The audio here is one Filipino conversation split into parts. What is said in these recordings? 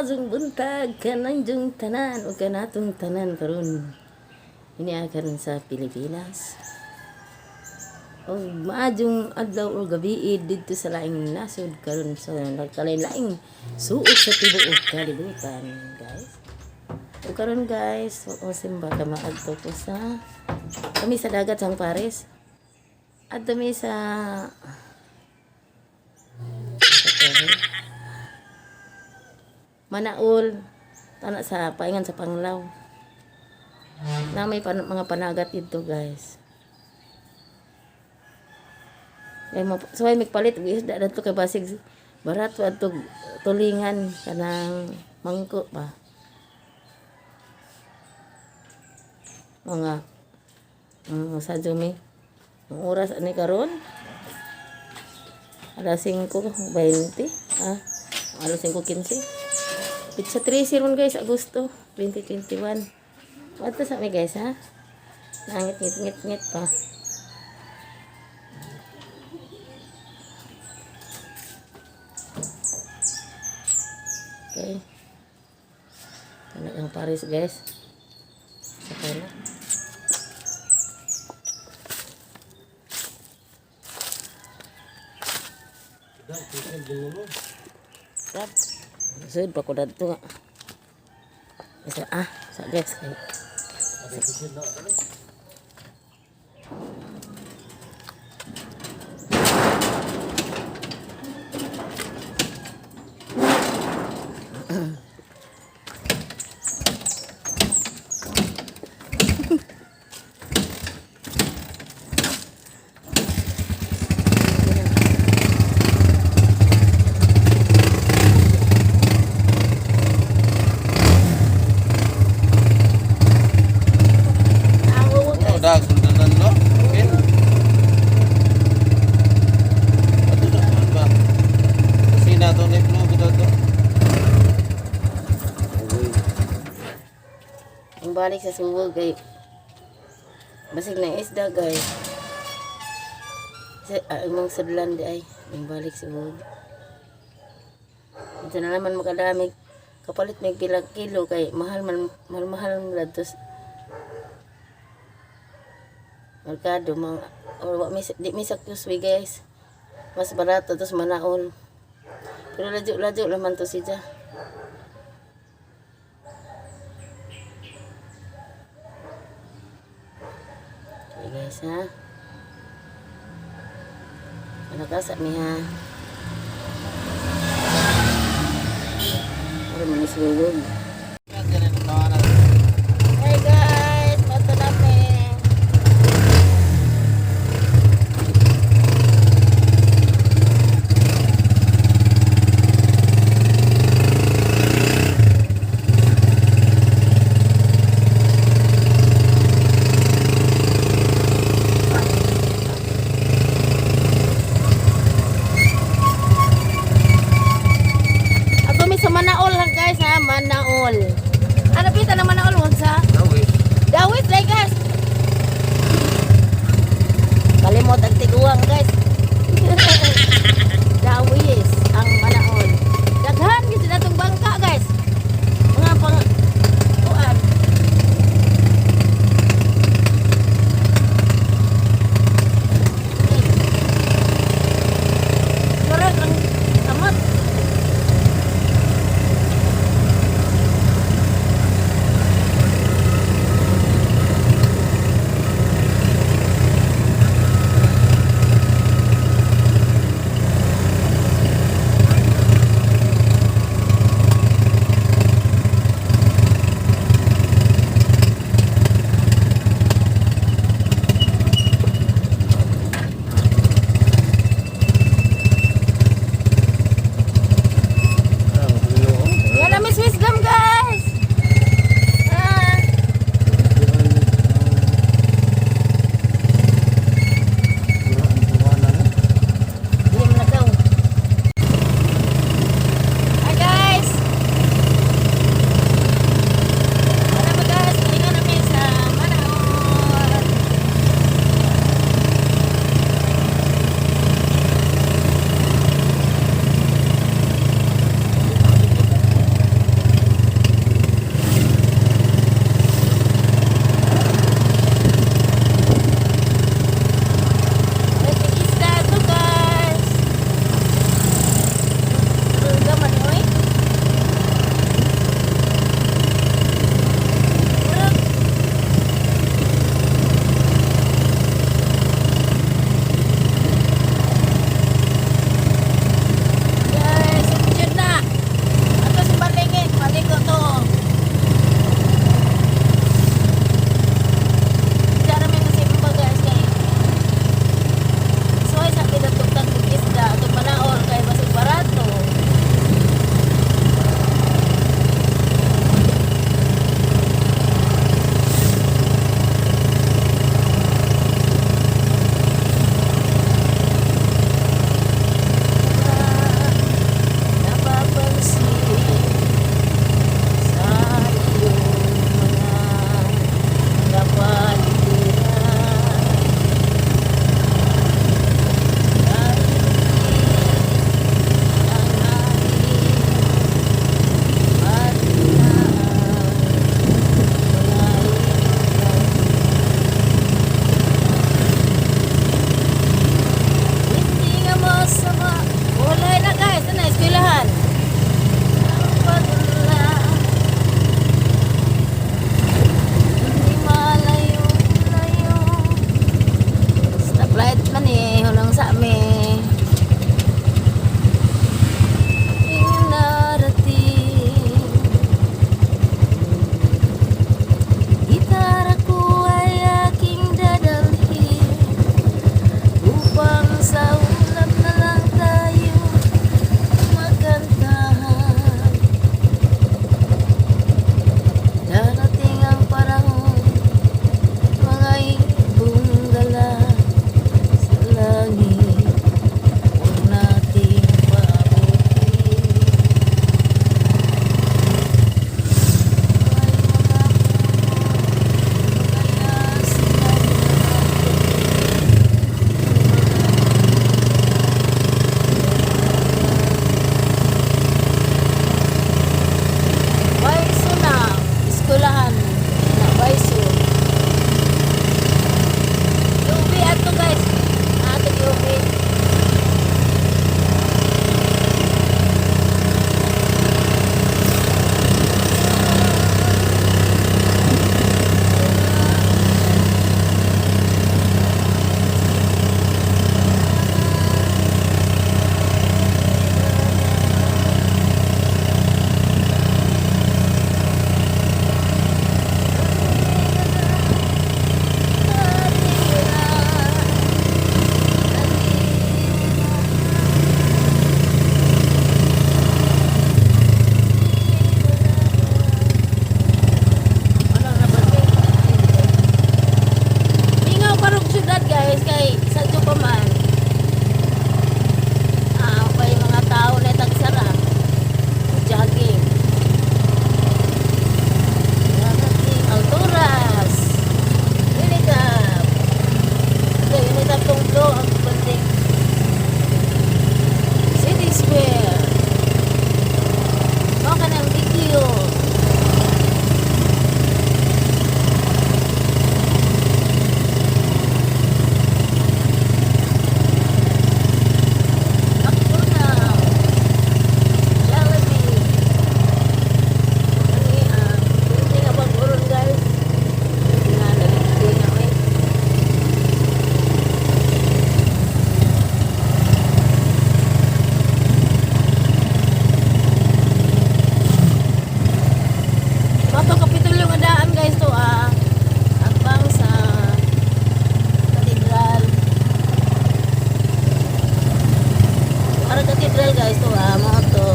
maadong buntag kananjong tanan o kanatong tanan karon. Ini akan sa Pilipinas. O maadong adlaw o gabi dito sa laing nasod karon sa nagkalain-laing suot sa tibuok kalibutan, guys. O karon guys, o simba ka maadto ko sa kami sa dagat sang Paris. At kami sa Manaol, tanak sa paingan sa Panglao. Na may mga panagat dito, guys. So ay magpalit og isda dito kay basig barato at tulingan kanang mangko pa. Mga sa Jumi. Ang oras ani karon alas 5:20, alas 5:15. Pizza 13 ron guys, Agosto 2021. Ato sa mi guys ha. Nangit-ngit pa. Okay. Talagang Paris guys. Sa kana. Stop. Sud pa ko dadto nga. Isa sa guys kay. Dah sundanan lo, mungkin. Atau dah ba? Kasi na to ni flow kita to. Ang balik sa suwag kay basig na isda guys. Imong sadlan di ay ang balik sa suwag. Ito na naman makadami kapalit may pilang kilo kay mahal lados. Merkado mga or di misak kuswi guys. Mas barato tos Manaol. Pero lajo naman to siya. Okay guys ha. Nakasa mi ha. Ano man isulog. Hey guys, pato na pe. Sa Manaol lang guys ha, Manaol. Para cathedral guys to mo to.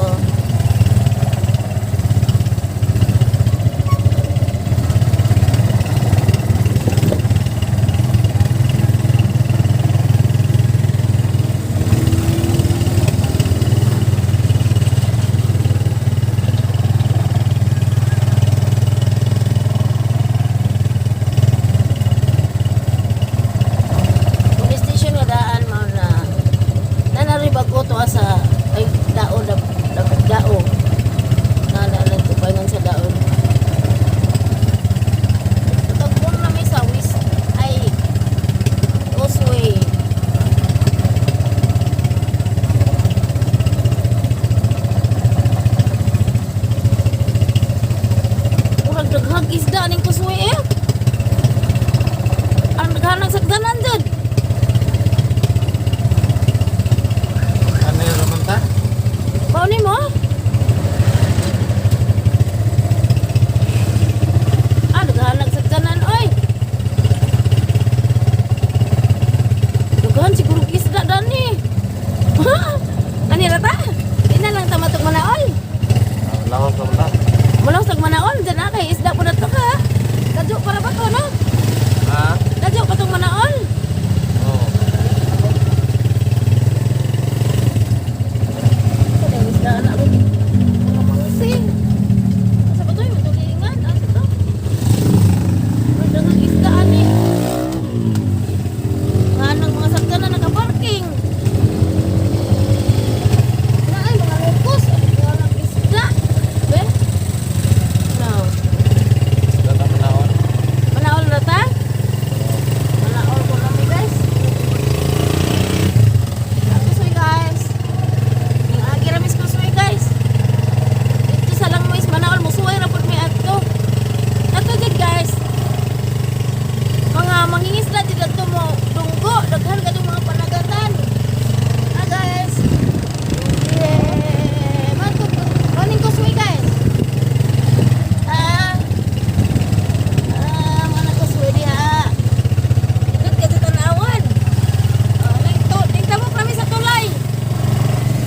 Police station nga daan mao na. Nanaribag ko to asa ay dao na dao. Nalalag ko pa sa daon. Tagpon na may sawis ay causeway. Urang daghag isda ning causeway eh. Ang daghanang sagdanan dyan. Ano yung naman ta? Pauni mo? Daghanag sa tanan, oy. Daghan siguro isda dani. Ha? Ani rata? Di na lang tamatog manaol. Lawak ka muna. Mulaw sa manaol, dyan na kay isda po na to ka. Dadyo para ba to, no? Ha? Dadyo pa tong manaol. Oo. Ito na isda na rin. Mga mangusing. Sa ba to yung matulingan? Ano to? May dagang isda ani. Nga nang mga sakta na nakaparking. Na ay mga lukos. Mga lang isda. Be? No. Isda na manahon. Manaol na ta? Manaol ko kami guys. Kusoy guys. Yung agi ramis kusoy guys. Dito sa lang mo is manaol mo suway na pud mi adto. Ato jud guys. Mga mangingisda jud adto mo dunggo daghan kadto mga panagatan. Ah guys. Yeah. Matud running kusoy guys. Mana kusoy dia. Ikut ka sa tanawan. Nagtamo kami sa tulay.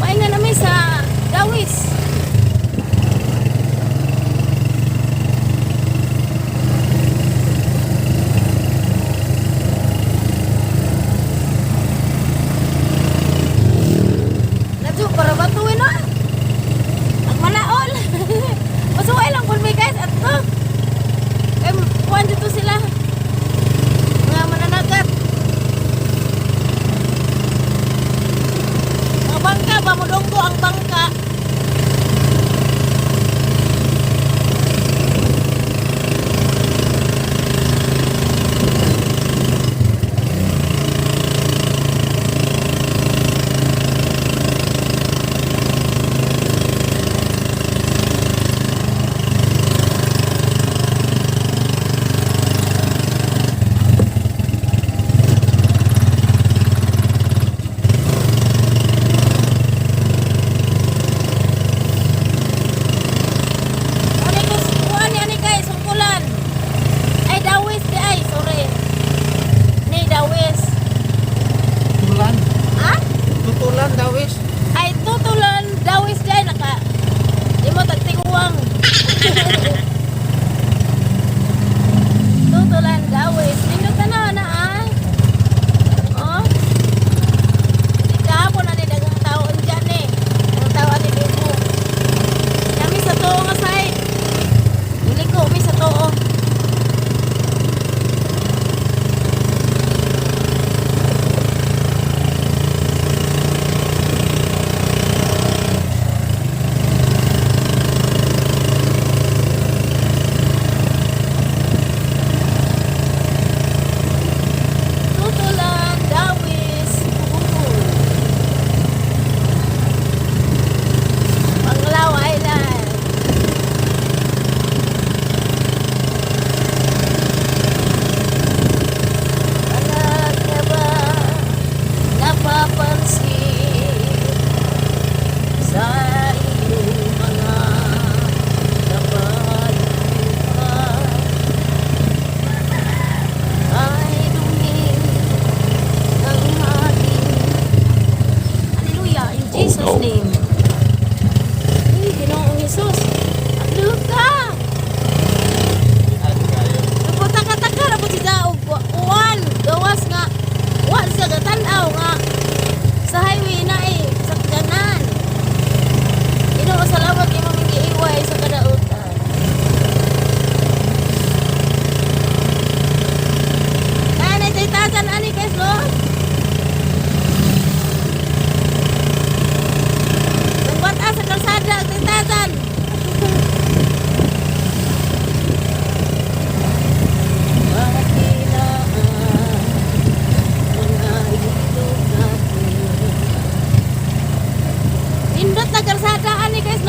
Painga namin sa Dawis. Nadyo para batuin na. Ang manaol. Masuway lang po may guys. At to. Kuhan dito sila. Mga mananagat. Mga bangka ba? Mudonggo ang bangka. Ani guys, sungkulan. Ay Dawis di ay, sorry. Ni Dawis. Tutulan. Ha? Tutulan, Dawis. Ay tutulan Dawis di ay naka. Di mo tagtiguang. Tutulan Dawis. Nindot na na ah. Oh. Di kahapon na ni dagang taon dyan eh. Ang taon ni Dugo. Kami sa tuo nga side. Iliko mi sa tuo.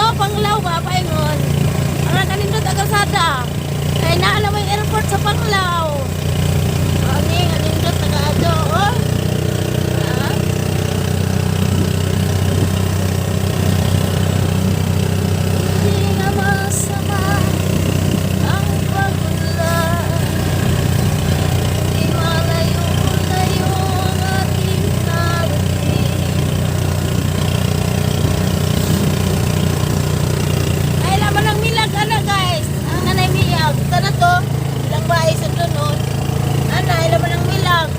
no, Panglao ba, paingon. Ang kanindot ang kalsada. Kaya naalam may airport sa Panglao. Ang kanindot nag-aado, oh. Ha? Hindi na masama ang pagulay. Hindi malayo-layo ang ating narating. Ay, laman ng milag, ano guys? Ang nanay miyag. Ito na to. Ilang bahay sa doon. Ano, ay laman ng milag.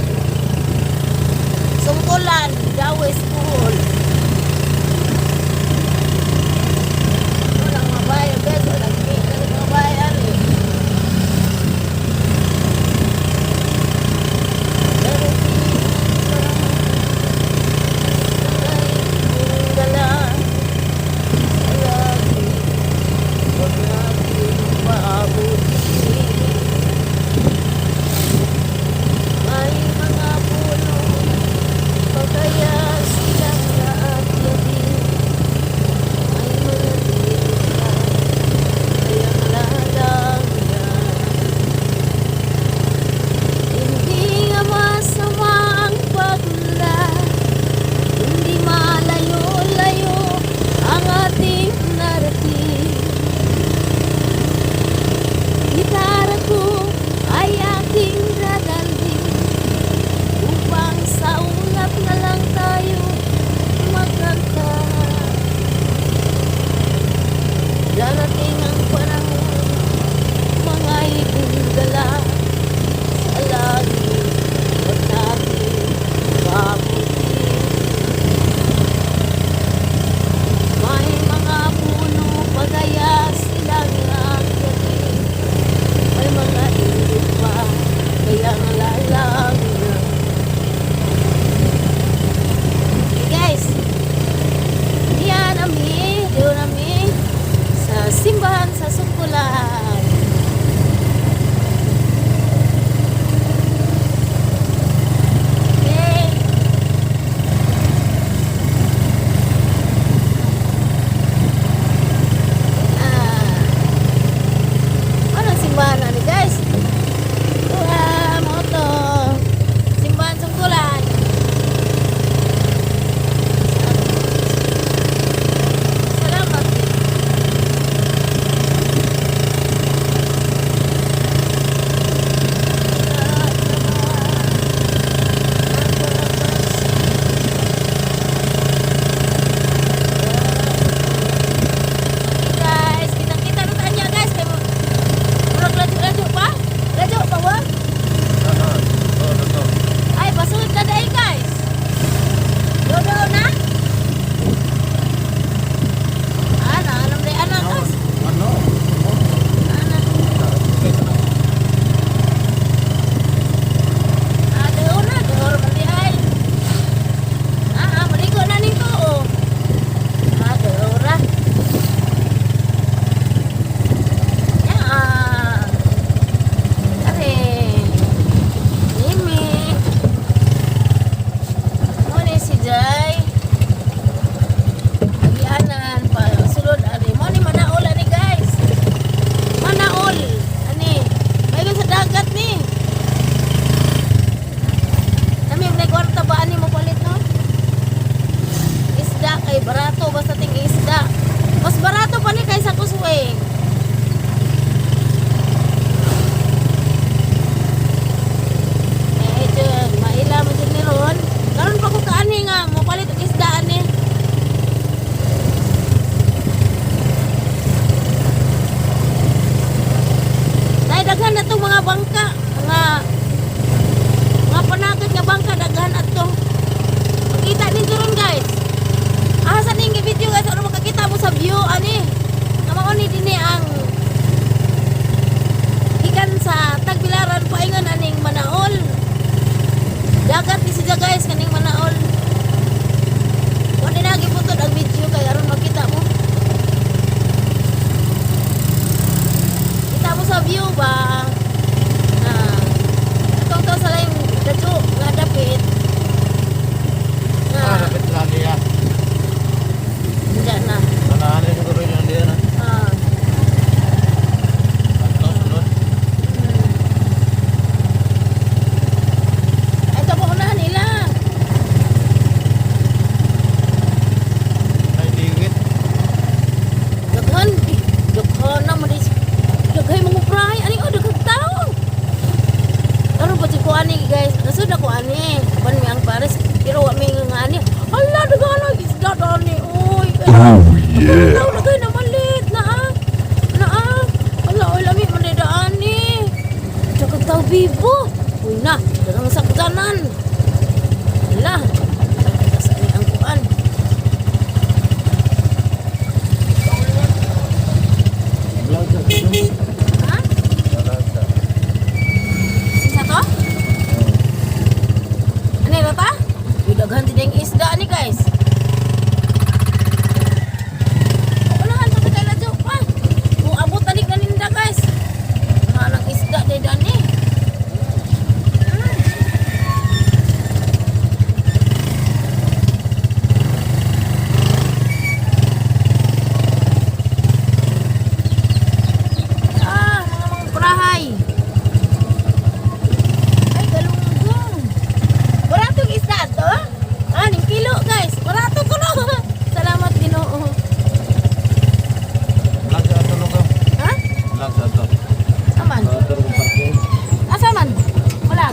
Sungkulan, Dawe School. Walang mabayan, guys. Walang mabayan eh. Pero di dala sa lagi. Huwag natin paabutin. May mga puno, pagkaya silang naakyatin. May mga tira, kaya malalang yan. Hindi nga masama ang pagulay. Hindi malayo-layo ang ating narating. Gitara ko ay aking dadalhin upang sa ulap na lang tayo magkanta. Darating ang panahon, mga ibigala sa langit. Huwag natin pabutin. May mga puno, pagaya silang aakyatin. May mga ilog pa, kaya nalalang na. Okay guys, diyan kami sa simbahan sa Sungkulan. Okay. Anong simbahan na ni guys? Moto. Simbahan Sungkulan. Salamat. Guys, kita-kita na tanya guys. Kaya murag lajo-lajo pa? Lajo pa ba? Ay, pasunod na dahil guys. Dodo na? Ana, alam na ana guys. Ano? Ana. Dodo na, dodo man di ay. Maligo na nito oh. Dodo ra. Yan. Are. Mimi. Muna si Jai. Agianan pa. Sulod ari. Muna manaol ani guys. Manaol. Ani. Mayroon sa dagat ni. Nami may kwarta ba ani mo palit no? Isda kay barato basta ting isda. Mas barato pa ni kaysa kuswe. Maila mo dyan ni Ron. Karon pa ko kaani nga, mapalit ang isda ani. Daghan na itong mga bangka. Mga panagad nga bangka, daghan at to. Makita ninyo ron guys. Asan yung video guys, ano makakita mo sa view, ani. Namauni din ang ikan sa Tagbilaran paingon aning Manaol. Dagat ni siya guys kaning Manaol. Wala na giputod ang video kay aron makita mo. Kita mo sa view ba? Atong to sa laing dato nga dapit. Lapit lagi ya. Diyan na. Manahan siguro yun Tahu lagay na malit na ah. Na ah. Ala oy lami man daan ni. Tsaka tao bibo. Uy na, dagang sakdanan. Ala. Asa ni ang kuan? Ha? Isa to? Ano na ta? Uy daghan din yung isda ni guys. Unahan pa kay ladyo pa. Kung abot tanig na ninda guys. Halang isda day dani. Mga kurahay. Ay, galunggong. Baratong isda to? Ning kilo guys. Barato ko no. Salamat Ginoo. Lag sa ato lugaw. Ha? Lag sa ato. Saman? Ato rin parking. Asa man? Wala.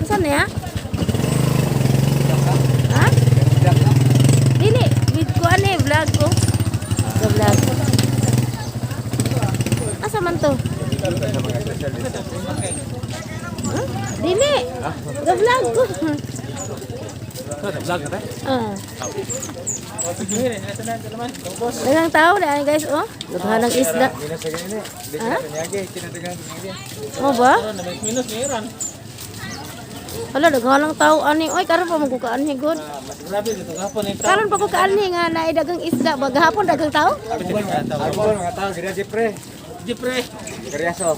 Saan na ya? Ha? Dili. With ko ano vlog ko. Sa vlog. Asa man to? Ha? Dili. Sa vlog ko. Lag ka Ah. Dagang tao na guys oh. Daghan ng isda. Ha? Mo ba? Hala daghan ng tao ani. Oy karon pa magkukaan ni god. Karon pa ko kaani nga naay dagang isda ba gahapon dagang tao? Mga tao, gina Jepre. Jepre. Karyaso.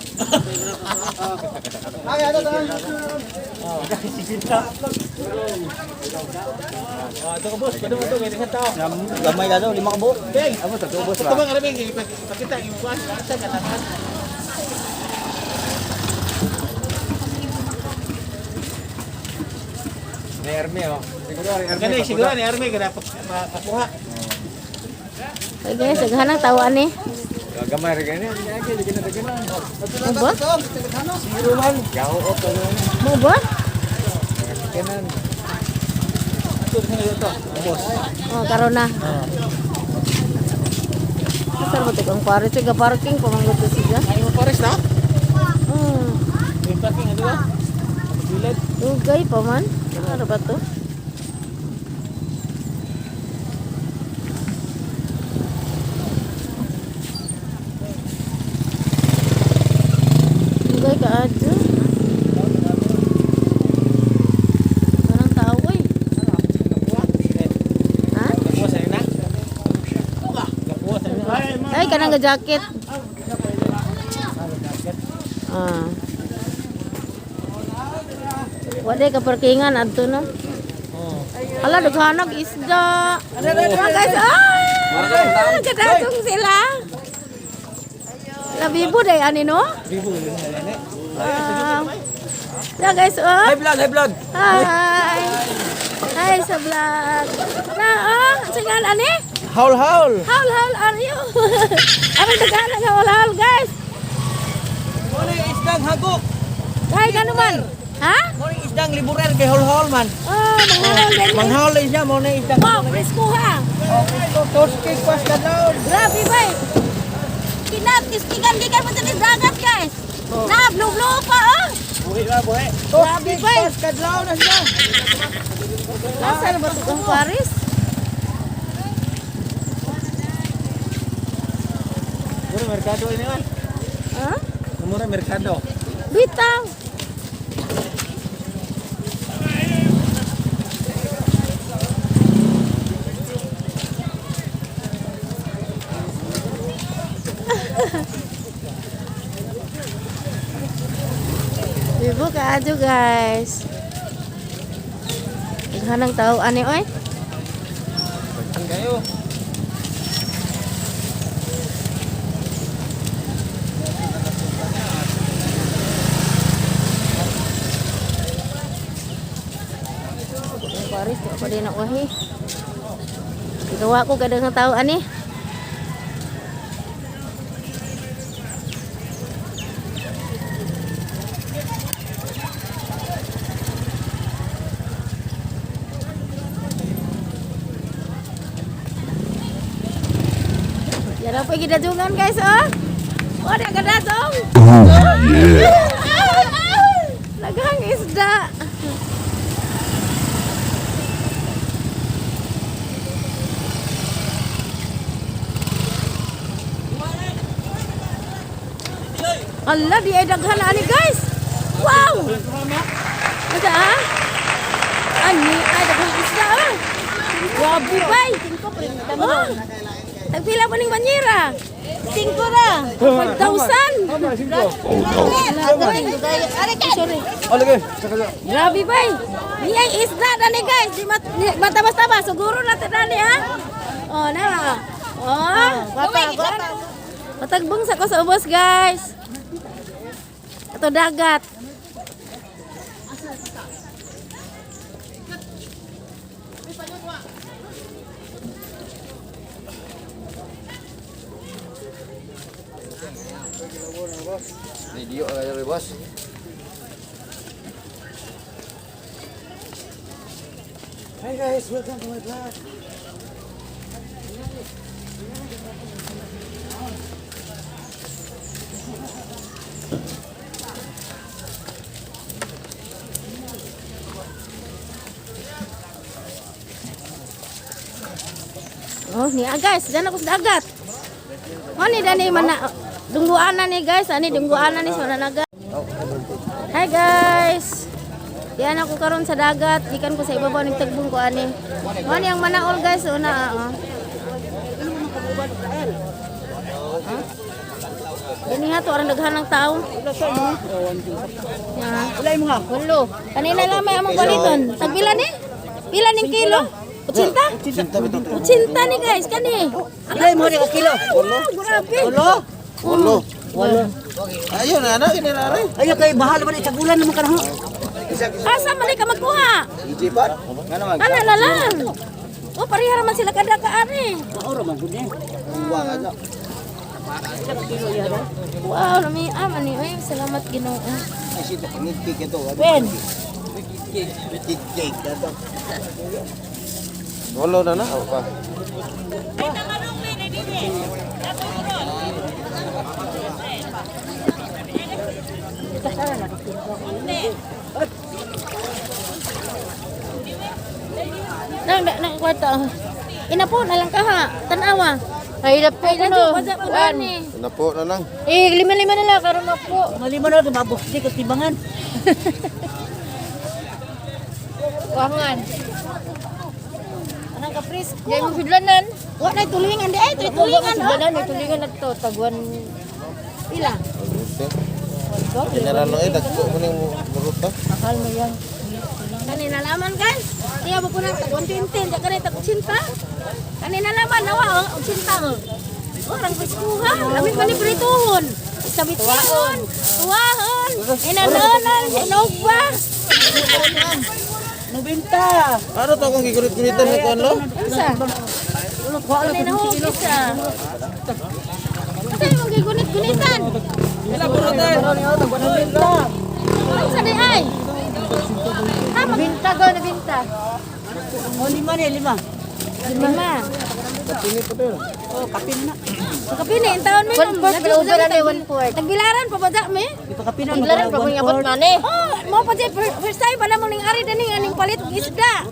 Ito ka boss, pwede mo ito, ganyan tao. Gamay na daw, 5 ka buo. Amo, ito boss ba? Ito bang karabing, pakita, yung buwan, saan ka naman? Ni Ermi, oh. Siguro ni Ermi, kada pakuha. Oy guys daghan ng tao ani. Gamay rin ganyan, hindi ka na. Mo ba? Siruman. Yaho, Mo ba? kanan. Ito, ito. Boss. Oh karon na. Kasar mo ang pare siya parking pamangot siya. Ay mo pares na? Hmm. Yung parking ano ba? Bilad. Dugay pa man. Ano ba to? Dugay ka adyo. Anong tao oy? Ha? Gapuha sa na? Gapuha sa na. Ay kanang ga jacket. Ah. Wala ka parkingan adto no. Ala daghanag isda. Mga guys, ay! Kadagong sila. Labibo day ani no? Bibo. Ya guys, oh. Hi vlog. Hi. Hi sa vlog. Na singan ani? Haul. How are you? Ano daghanag nga haul guys? Ano yung isdang hagok? Kay kanu man? Ha? Ano yung isdang liburer kay haul man? Oh, manghaul din. Manghal lang siya, mo na isdang. Wow, presko ha. Toskik pas ka daw. Grabe bay. Kistigan mo sa dagat guys. Na, blue pa oh. Buhi. Grabe bay. Pas ka daw na siya. Nasaan ba ito ang Paris? Mura merkado ini man. Ha? Mura merkado. Bitaw. Bibo ka adyo guys. Naghanang tao ani oy. Ang kayo. Ang Paris di pa din na wahi. Gawa ko kadang tao ani. Kenapa kita jungan guys, oh? Oh, dia kedatang. Lagang isda. Allah, dia daghan ani guys. Wow. Ada ah? Ani ada daghan isda ah. Wabu bay. Oh. Tagpila pa ning banyera? 5 ra. 5,000. Sorry. Oh, lagi. Grabe bay. Niya isda dani guys. Di matabas-tabas siguro natin dani ha. Oh na. Oh, patagbong sa ko sa ubos guys. Atau dagat. Video aja bos. Hi guys, welcome to my vlog. Oh, ni guys, dan aku sedagat. Oh, ni dani mana dungguanan nih guys, ani dungguanan nih sana naga. Hai guys. Yan ako karon sa dagat, ikan ko sa ibabaw ning tagbong ko ani. Oh, ni ang manaol guys, una. Ini nga to orang daghan ng tao. Ulay mo nga. Kulo. Kanina lang may among baliton. Tagpila ni? Pila ning kilo? 80? 80 nih guys, kani. Ulay mo rin kilo. Grabe. Walo. Ayo na anak ini na rin. Ayo kay bahal ba ni tagulan naman kana ho. Asa man ka magkuha? Ijipat. Nga naman. Kana na lang. Oh, parihara man sila kada ka ani. Maoro man gud eh. Uwang aja. Wow, nami ni. Ay, salamat Ginoo. Ay sito ngikik ito. Ben. Ngikik ito. Walo na na apa? Nang kwarta. Ina po na lang ka ha. Tanawa. Ay dapo Ano? ko no. Wasa po gani. Na po na lang. Eh, lima-lima na lang karon na po. Malima na mabos di ko timbangan. Wangan. Anang kapris. Jay mo sudlanan. Wa na tulingan di ay tulingan oh. Sudlanan may tulingan na to taguan Pila. General no dagko kuning muruta. akal mo yang. Kanina laman guys. Iya po nang tag 120 ja kanina tag 80. Kanina laman nawa oh 80 oh. Orang piskuha, kami pa ni prituhon. Sabituhon, tuwahon, inanonan, inogba. Nobenta. Ano to kung gigurit-guritan na kuan lo? Unsa? Kanina ho isa. Kasi yung gigunit-gunitan. Ila burutan. Unsa di ay? Binta go na binta. O lima ni lima. Lima. Pini pa din. Oh, kapin na. Pagkapini, ang taon mo yun. 1/4 pero ubera na 1/4. Tagbilaran pa ba da me? Di pa kapin na. Tagbilaran pa kung abot man eh. Oh, mo pa di first time pa namang ning ari dani aning palit og isda.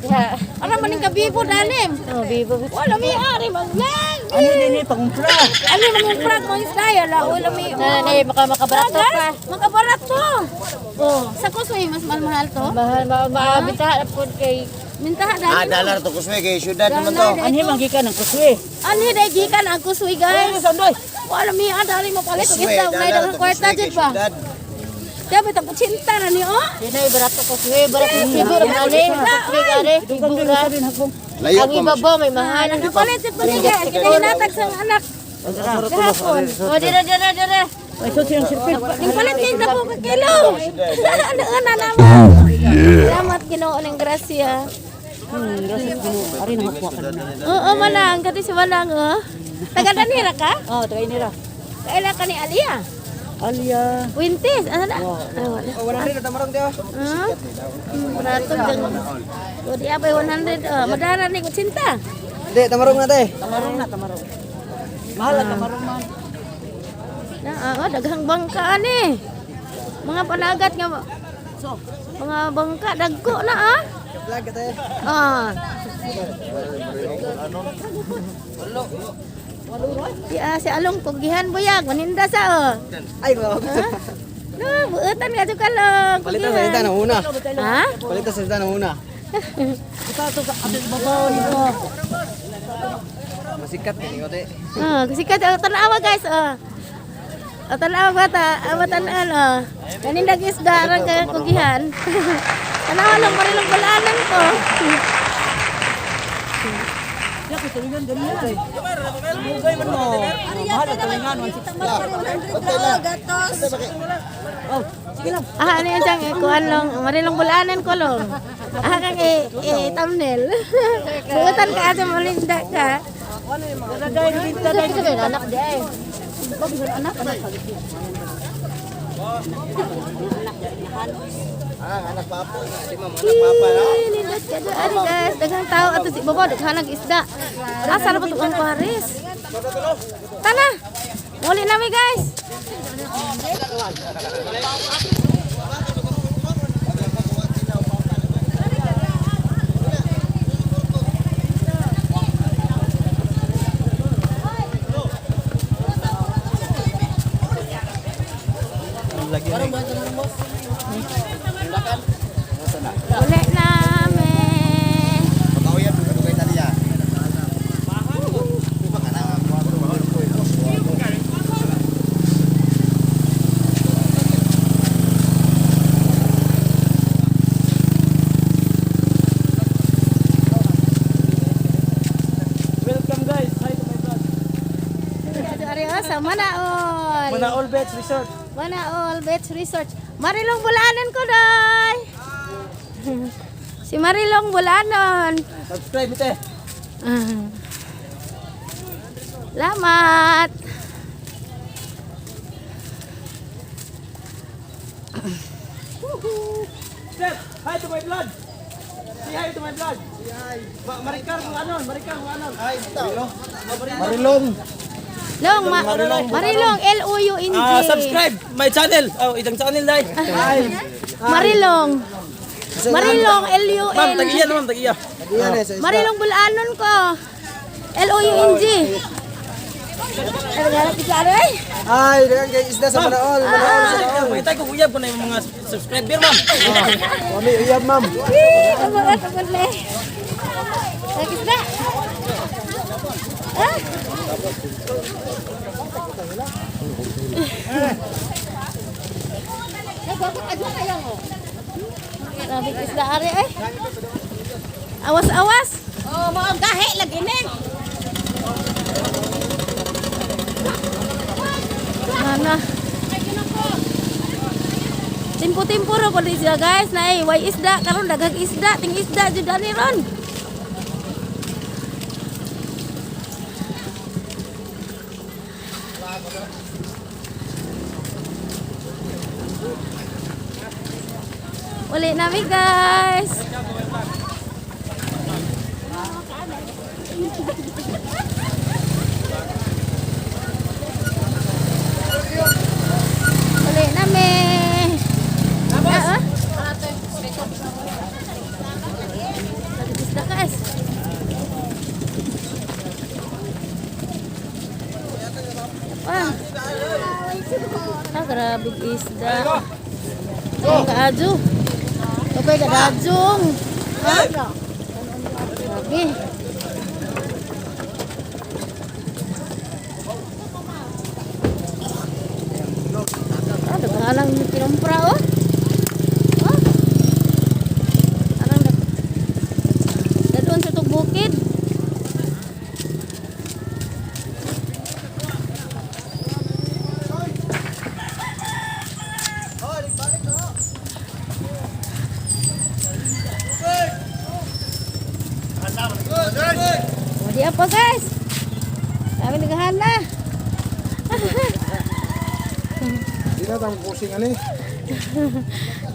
Ara man ning kabibo danim. Oh, bibo. Wala mi ari maglag. Ano din ni pangumpra? Ano man yung frag mga isda ya la wala mi. Nanay makabarato ka. Makabarato. Oh, sa kuswi mas mahal to. Mahal maabita pud kay Mintaha dani. Dalar to kusme kay syudad naman to. anhi manggikan ang kuswe. Ani dai gikan ang kuswi guys. Wala mi adali mo palit og isda ug nay daghang kwarta jud ba. Dapat ta cinta na ni oh. Dinay barato kuswe, barato siguro ani. Kuswe gare, ibuga. Layo Ang ibabaw may mahal. Ang palit jud pa ni guys. Kinahinatag sa anak. Kahapon. Oh, dira. Ay so siyang sirpit. Yung palit kayo na po ka kilo. Ano na naman. Salamat Ginoo ng grasya. Gracias Ginoo. Ari na makuha ka na. Oo, manang. Kati si manang, oh. Taga-danira ka? Oh, tagay nira. Kailan ka ni Alia? Alia. Wintis. Ano na? Ay, wala. Wala rin na tamarang dia. Maratog dyan. O, di abay 100. Madara ni ko cinta. Di tamarong na te. Tamarong na. Mahal ka maruman. Daghang bangka ni. Mga panagat nga mga bangka dagko na Vlog ka tayo. Si Along kugihan buyag maninda sa Ay, wow. buutan nga jud kalong. Palitan sa ita ng una. Ha? Palitan sa ita ng una. Masikat ni ko te. Sikat tanawa guys. Tanawa bata, amatan kaninda isda ra kay kugihan. Tanawa lang marilong balaanan ko. Mugay man mo. Mahal ka tulingan 160. Gatos. Ano yan siyang kuhan lang, marilong bulaanan ko lang. Kang thumbnail. Buutan ka asa malinda ka. Anak dia eh. Anak. Anak papa. Si mama anak papa na. Nindot ka doon. Ari guys, daghang tao ato si Bobo, daghanag isda. Asa na ba ito ang Paris? Tana! Muli namin guys! Muli namin! Pagawyan ko kay taliya. Welcome guys. Hi to my vlog. Ari sa Manaol! Manaol Beach Resort. Manaol Beach Resort. Marilong Bulanan ko, day! Si Marilong Bulanan. Subscribe ite. Salamat! Step, hi to my vlog. Say hi to my vlog. Say hi. Marikar mo anon, marikar mo anon. Hi, bitaw. Marilong. Long, Marilong, L-O-U-N-G. Subscribe my channel. Oh, itong channel dai. Hi. Marilong. Marilong, L-U-N. Ma'am, tagiya naman, tagiya. Marilong Bulanon ko. L-O-U-N-G. Ano nga lang pizza ay? Ay, dagan kay isda sa Manaol. Makita ko uyab ko na yung mga subscriber, ma'am. Kami uyab, ma'am. Ano nga ito pala? Lagis na. Grabe isda ari eh. Awas-awas. Oh, mga gahe lagi ni. Mana? Timpo-timpo ro pud isda guys, na way isda karon daghang isda, ting isda jud ani ron. Uli nami guys. Uli nami. Lagi isda guys. Grabe isda. Ang kaadyo. Kapay ka dadyong. Grabe. Dagang alang kinumpra oh. Arang dadon sa tug bukid. Di apa guys? Kami naghana. Di na tang pusing ani.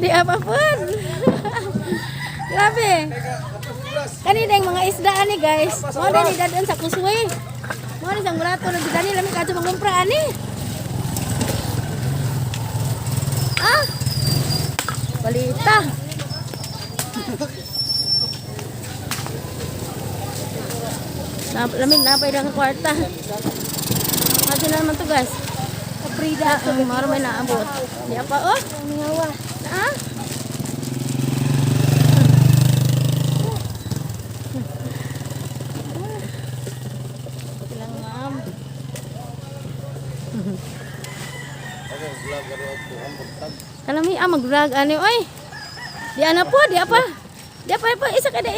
Di apa pun. Grabe. Kanina yung mga isda ni guys. Mga dali dadaan sa kuswe. Mo ni sang barato na bidani lami ka mangumpra ani. Ah. Balita. Lamig na pa idang kwarta. Ado na naman to guys. Kaprida ang maro may naabot. Di apa oh? Ngawa. Na? Ilang ngam. Kalami mag-vlog ani oy. Di ana po, di apa? Di apa isa kada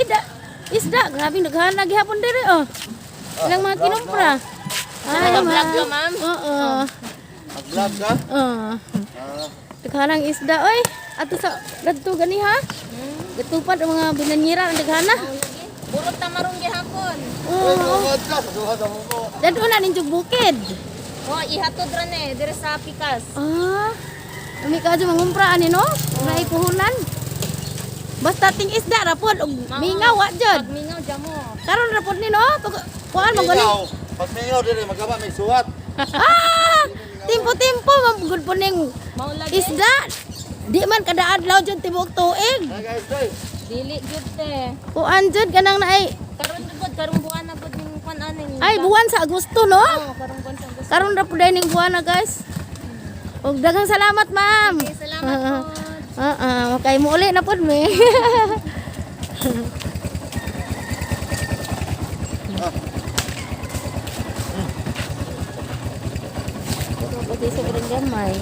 isda, grabe daghana gihapon dire oh. Ilang mga kinumpra. Ay, Nag-vlog ka, ma'am? Oo. Mag-vlog ka? Oo. Daghanang isda oy. Ato sa gadto gani ha. Gatupad ang mga binanyira ang daghana. Burot tamarong gihapon. Uy, Oo. luwad ka. Pagluwad ang mo. Dadto na ninjog bukid. Oh, ihatod ra ne dire sa Pikas. Ah. Ami ka adto mangumpra ani no? Nay puhunan. Basta ting isda ra pod og mingaw wa jud. Pag mingaw jamo. Karon ra pod ni no? Kuan mo gani. Pag mingaw dire magaba may suwat. Ah! Timpo-timpo mamugod po ning Maulagi. isda. Di man kada adlaw jud tibok tuig. Hey guys, guys. Dili jud te. Kuan jud kanang naay. Karon jud karong buwan na pud ning kuan aning. Ay buwan sa Agosto no? Oh, karong buwan sa Agosto. Karon ra pud ning buwan na guys. Og daghang salamat ma'am. Okay, salamat po. Kay mo uli na pud me. Pati sa gamay.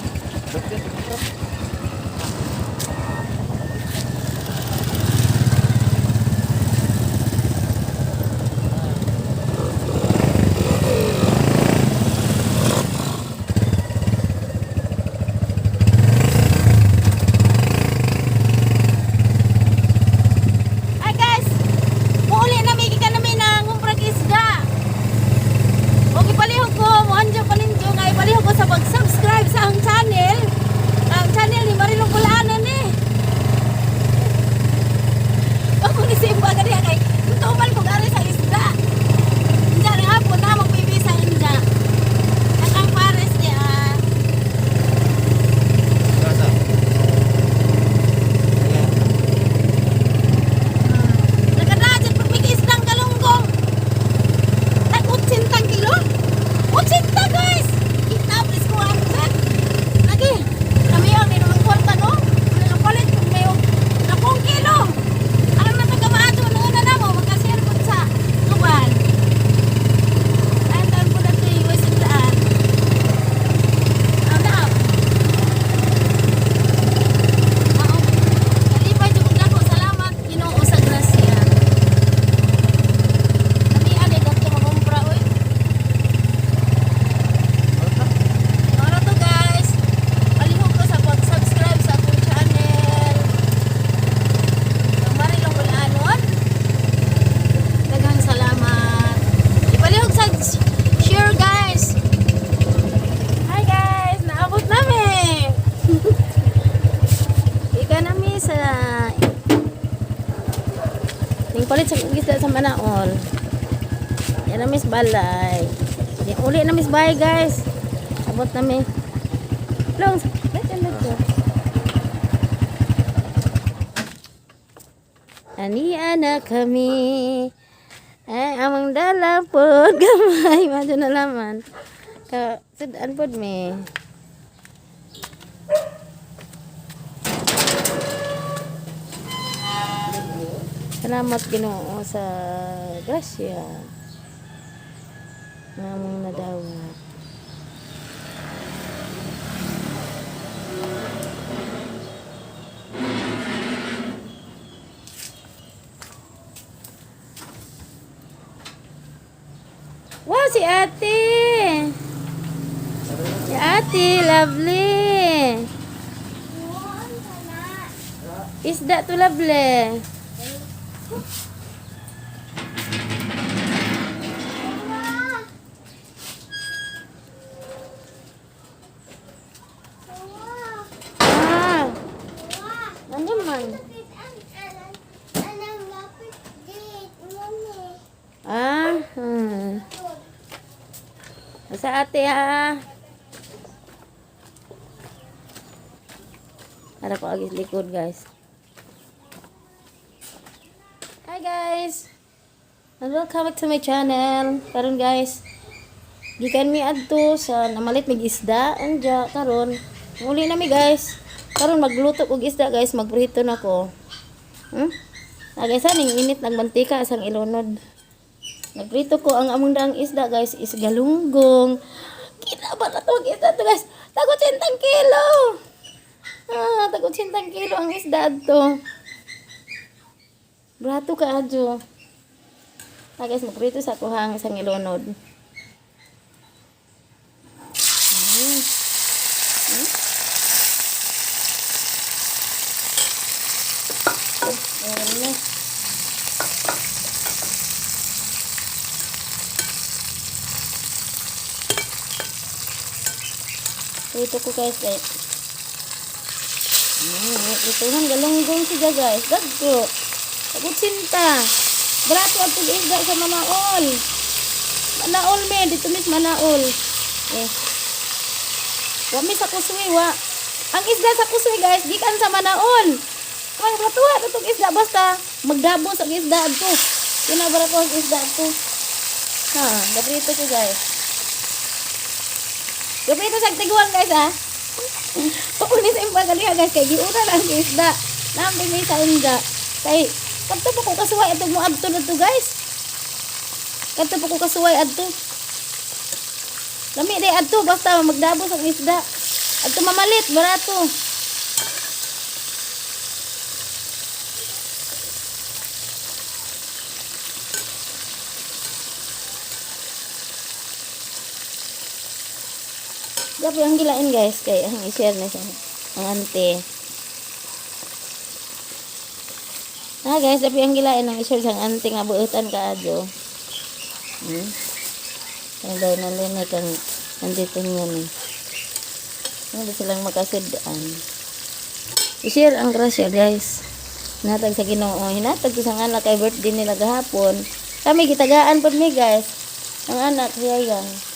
Ay guys, muuli na may gikan namin na ngumprag isda. O ipalihog ko, muanjo paninjo nga ipalihog ko sa pag-subscribe sa ang channel. Ang channel ni Marilong Bulanan eh. Ako ni Simba kani kay tuman ko gari sa isda. Inja rin hapon na magpipisa inja. Nakang pares niya. Kasa. Nakadadyan pag may isdang galunggong. Ay, 80 kilo? 80 guys! Kita, please ko ang set. Lagi, kami yung ninunong kwarta no? Nakapalit kung may 10 kilo. Alam na taga-maato, noon na mo, magkasir po sa tuban. Ayun taon po na ito yung isidaan. Ang daap. Kalipay dyan kong dako, salamat, Ginoo sa grasya. Kami aday dito magumpra, oy. Para to guys, palihog ko sa pag-subscribe sa akong channel. Ang Marilong Bulanon. Daghang salamat. Ipalihog sa share guys. Hi guys, naabot namin. Ika namin sa ning palit sa isda sa Manaol. Yan na Miss Balay. Yan uli na Miss Bay guys. Abot namin. Long, let's. Ania na kami. Ay, amang dala po. Gamay. Madyo na laman. Sudan po me. Salamat Ginoo sa grasya. Namang nadawat. Wow, si ate! Si ate, lovely! Isda to lovely. Ah, ano man? Ah, Sa ate ha. Para ko agis likod guys. Hi guys. And welcome back to my channel. Karon guys, gikan mi adto sa namalit mig isda anja karon. Muli na mi guys. Karon magluto og isda guys, magprito na ko. Guys, ning init nagmantika sang ilunod. Nagprito ko ang among daang isda guys is galunggong. Kita ba na to isda to guys? Tagot 10 kilo. Tagot 10 kilo ang isda to. Brato ka adyo. Guys, magprito sa kuhang sang ilunod. Ayan. Ito ko guys. Ito ang galunggong siya guys. Dagko. Tagot 10. Brato at isda sa manaol. Manaol me. Dito mis manaol. Wami sa kuswi wa. Ang isda sa kuswi guys. Gikan sa manaol. Ang bratuwa itong isda basta magdabo sa isda ito. Kinabara ko ang isda ito. Gaprito ko guys. Gaprito sa tiguan guys ha. Pakunin sa impagaliha guys. Kaya giuna lang ang isda. Nampi may sa inda. Kaya kanto po ko kasuway ito mo adto na ito guys. Kanto po ko kasuway adto. Lami day adto basta magdabo sa isda. Adto mamalit, barato. Dapat ang gilain guys, kaya ang i-share na siya ang ante. Guys, dapat ang gilain ang i-share sa ante nga buutan ka adyo. Ang daw nalinig ang nandito nyo. Hindi silang makasidaan. I-share ang grasya guys. Hinatag sa Ginoo. Hinatag ko sa anak kay birthday nila gahapon. Kami gitagaan po mi guys. Ang anak hiyayang.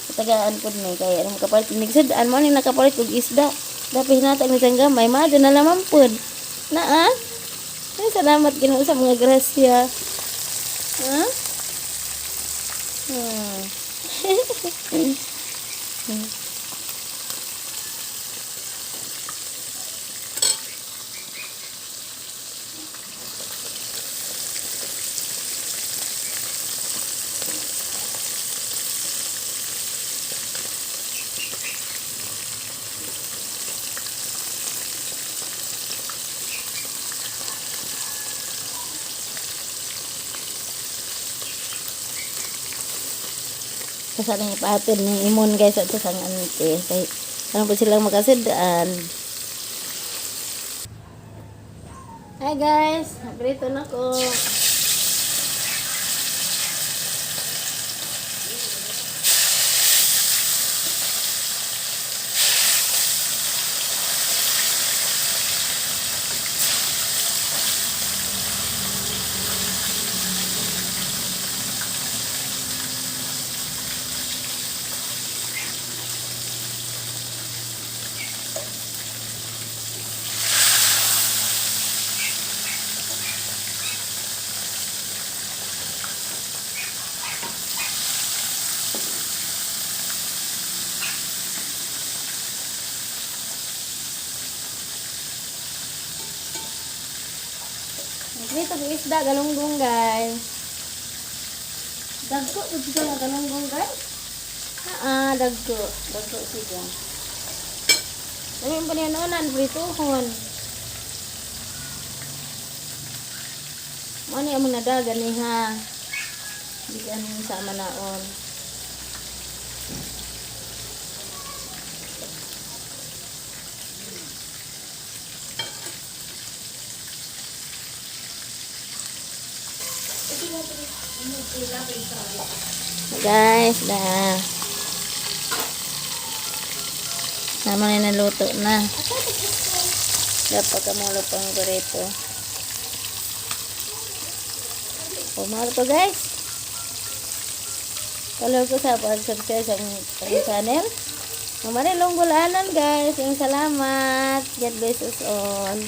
Tagaan po ni kaya ano makapalit nigsidaan mo ni nakapalit og isda dapat hinatag ni sang gamay mado na lamang pod na salamat Ginoo sa mga grasya Kasi lang ipatid ng imon guys at sa ante. Kaya ano po silang makasidaan. Hi guys, nagrito na ko. Dito ang isda, galunggong guys. Dagko, ito nga galunggong guys. Dagko. Dagko siya. Dami pa niya noonan, britohon. Mani ang mga nadagan ni ha. Hindi ka nang sa manaon. Guys, naman na naluto na. Dapat kamulo pang burrito. Mahal to guys. Follow ko sa pag-subscribe sa aking channel. Marilong Bulanon guys. Yung salamat. God bless us all.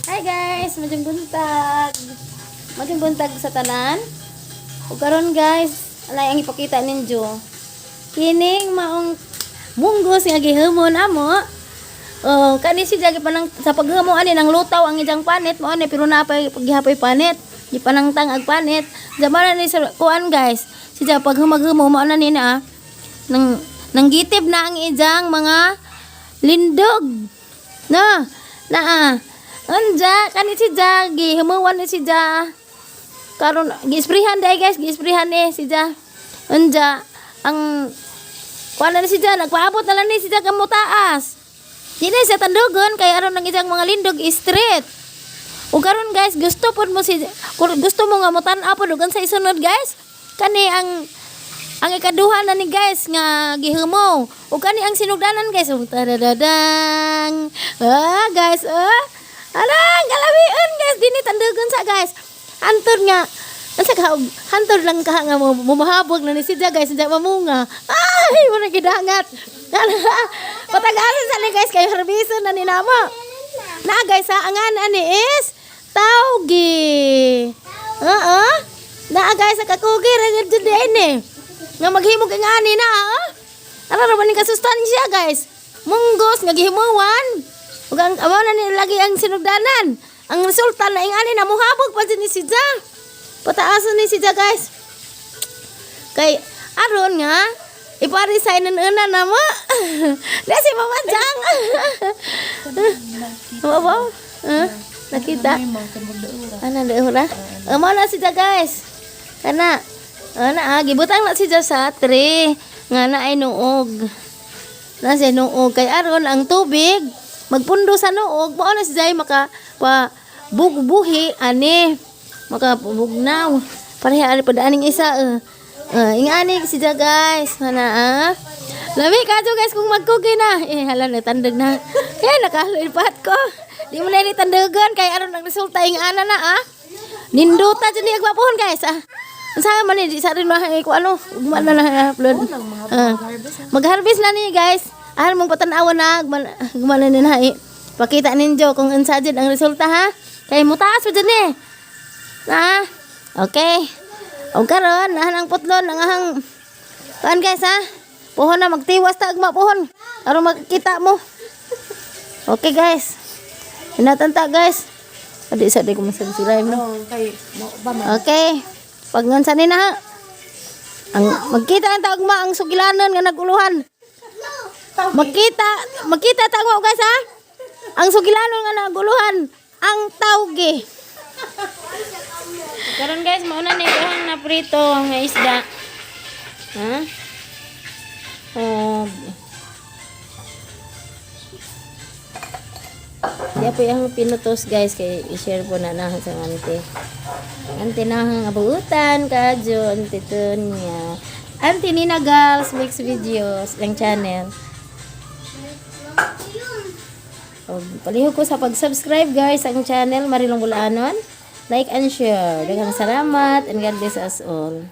Hi guys, maging buntag. Maging buntag sa tanan. Ug karon guys, alay ang ipakita ninyo. Kining maong munggos nga gihumon amo. Oh, kani si jagi panang sa paghamo ani nang lutaw ang ijang panit mo ani pero napay paghihapoy panit. Di panangtang ag panit. Zaman ni sa kuan guys. Si jagi paghumaghumo mo na ni na nang gitib na ang ijang mga lindog. No. Anja kani si jagi humuwan ni si ja. Karon gisprihan day guys, gisprihan ni si ja. Anja ang kuan na si ja nagpaabot na lang ni si ja kamo taas. Dili sa tandugon kay aron nang isang mga lindog straight. Ug karon guys, gusto pod mo si kung gusto mo nga mo tan-aw pod ug sa isunod guys. Kani ang ikaduha na ni guys nga gihumo. Ug kani ang sinugdanan guys. Tadadadang. Guys, alang galawian guys dinhi tandugon sa guys. Antod nga asa ka hantod lang ka nga mumahabog na ni sidya guys, sidya mamunga. Ay, mo na gidangat. Patagalan sa guys kay herbison na ni namo. Na guys ang ani is tawgi. Na guys sa kakugi ra gid ini. Nga maghimog ang ani na. Ara ra man ni kasustansya guys. Munggos nga gihimuwan. Ug ang amo na ni lagi ang sinugdanan. Ang resulta na ing ani na muhabog pa ni sidya. Pataasan ni sidya guys. Kay aron nga iparisay na mo. Desi mamajang. Wow. Nakita. Ana deura. Amo na sidya guys. Ana gibutang na sidya sa tre nga na ay nuog. Na siya nuog kay aron ang tubig magpundo sa nuog mao na sidya maka bugbuhi ani maka bugnaw. Pareha ari padaning isa. Ingani sidya guys. Mana Lami kadto guys kung magkugi na. Hala na tandag na. Nakalipat ko. Di mo na ni tandagan kay aron ang resulta ing ana na Ninduta jud ni agwapuhon guys. Unsa man ni di sa rin ko ano, ugma na upload. Mag-harvest na ni guys. Aron mong patanawan na gumana ni na. Pakita ninyo kung unsa jud ang resulta ha. Kay mutaas jud ni. Okay. O karon nahan ang putlon ang ahang kan guys ha. Puhon na magtiwas ta agma puhon. Aron makita mo. Okay guys. Hinatanta guys. Adi sa di ko masabsiray no. Okay. Pag ngansa ni na ang magkita ang tagma ang sugilanon nga naguluhan. Makita tagma guys ha. Ang sugilanon nga naguluhan ang tawgi. Karon guys, mauna ni dohang na prito nga isda. Diya po yung pinutos guys kay i-share po na nahan sa ante. Ante nahang abuutan kadyo ante niya. Ante Nina Girls makes videos lang channel. Palihog ko sa pag-subscribe guys ang channel Marilong Bulanon. Like and share. Daghang salamat and God bless us all.